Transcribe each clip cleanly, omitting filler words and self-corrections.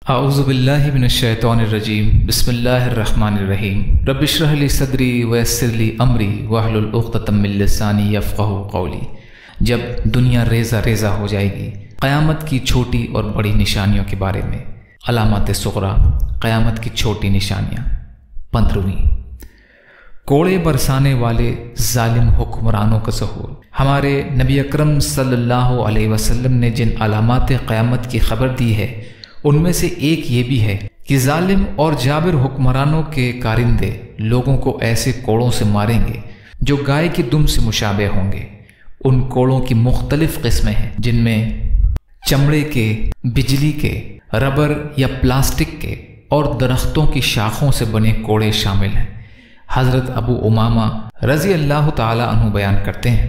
اعوذ باللہ من الشیطان الرجیم بسم اللہ الرحمن الرحیم رب اشرح لی صدری ویسر لی امری واحلل عقدۃ من لسانی یفقہوا قولی۔ جب دنیا ریزہ ریزہ ہو جائے گی، قیامت کی چھوٹی اور بڑی نشانیوں کے بارے میں۔ علامات صغریٰ، قیامت کی چھوٹی نشانیاں۔ 15ویں، کوڑے برسانے والے ظالم حکمرانوں کا ظہور۔ ہمارے نبی اکرم صلی اللہ علیہ وسلم نے جن علامات قیامت کی خبر دی ہے، ان میں سے ایک یہ بھی ہے کہ ظالم اور جابر حکمرانوں کے کارندے لوگوں کو ایسے کوڑوں سے ماریں گے جو گائے کی دم سے مشابہ ہوں گے۔ ان کوڑوں کی مختلف قسمیں ہیں، جن میں چمڑے کے، بجلی کے، ربر یا پلاسٹک کے اور درختوں کی شاخوں سے بنے کوڑے شامل ہیں۔ حضرت ابو امامہ رضی اللہ تعالی عنہ بیان کرتے ہیں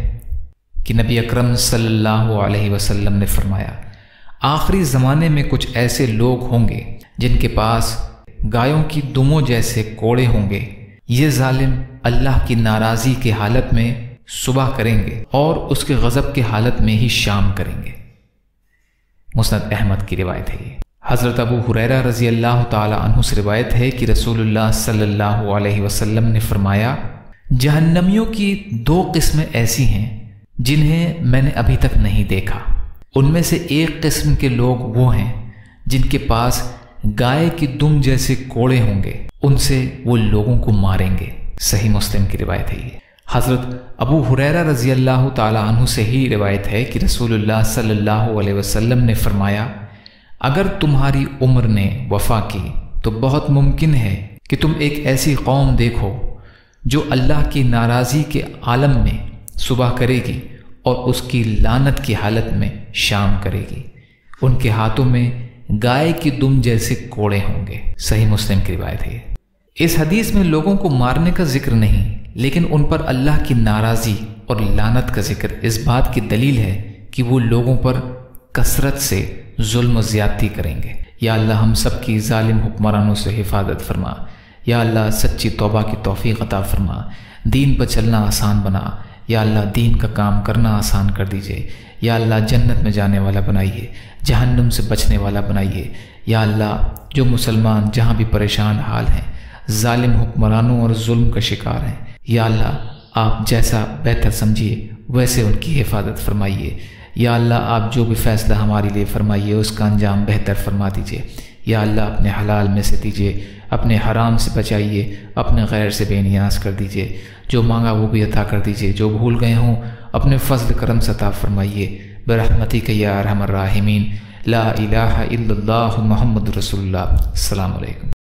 کہ نبی اکرم صلی اللہ علیہ وسلم نے فرمایا، آخری زمانے میں کچھ ایسے لوگ ہوں گے جن کے پاس گایوں کی دموں جیسے کوڑے ہوں گے۔ یہ ظالم اللہ کی ناراضی کی حالت میں صبح کریں گے اور اس کے غضب کی حالت میں ہی شام کریں گے۔ مسند احمد کی روایت ہے۔ حضرت ابو ہریرہ رضی اللہ تعالی عنہ سے روایت ہے کہ رسول اللہ صلی اللہ علیہ وسلم نے فرمایا، جہنمیوں کی 2 قسمیں ایسی ہیں جنہیں میں نے ابھی تک نہیں دیکھا۔ ان میں سے ایک قسم کے لوگ وہ ہیں جن کے پاس گائے کی دم جیسے کوڑے ہوں گے، ان سے وہ لوگوں کو ماریں گے۔ صحیح مسلم کی روایت ہے یہ۔ حضرت ابو ہریرہ رضی اللہ تعالی عنہ سے ہی روایت ہے کہ رسول اللہ صلی اللہ علیہ وسلم نے فرمایا، اگر تمہاری عمر نے وفا کی تو بہت ممکن ہے کہ تم ایک ایسی قوم دیکھو جو اللہ کی ناراضی کے عالم میں صبح کرے گی اور اس کی لعنت کی حالت میں شام کرے گی۔ ان کے ہاتھوں میں گائے کی دم جیسے کوڑے ہوں گے۔ صحیح مسلم کی روایت ہے۔ اس حدیث میں لوگوں کو مارنے کا ذکر نہیں، لیکن ان پر اللہ کی ناراضی اور لعنت کا ذکر اس بات کی دلیل ہے کہ وہ لوگوں پر کثرت سے ظلم و زیادتی کریں گے۔ یا اللہ ہم سب کی ظالم حکمرانوں سے حفاظت فرما۔ یا اللہ سچی توبہ کی توفیق عطا فرما، دین پر چلنا آسان بنا۔ یا اللہ دین کا کام کرنا آسان کر دیجئے۔ یا اللہ جنت میں جانے والا بنائیے، جہنم سے بچنے والا بنائیے۔ یا اللہ جو مسلمان جہاں بھی پریشان حال ہیں، ظالم حکمرانوں اور ظلم کا شکار ہیں، یا اللہ آپ جیسا بہتر سمجھیے ویسے ان کی حفاظت فرمائیے۔ یا اللہ آپ جو بھی فیصلہ ہمارے لیے فرمائیے اس کا انجام بہتر فرما دیجئے۔ یا اللہ اپنے حلال میں سے دیجئے، اپنے حرام سے بچائیے، اپنے غیر سے بے نیاز کر دیجئے۔ جو مانگا وہ بھی عطا کر دیجئے، جو بھول گئے ہوں اپنے فضل کرم سے عطا فرمائیے۔ برحمتک یا ارحم الراحمین۔ لا الہ الا اللہ محمد رسول اللہ۔ السلام علیکم۔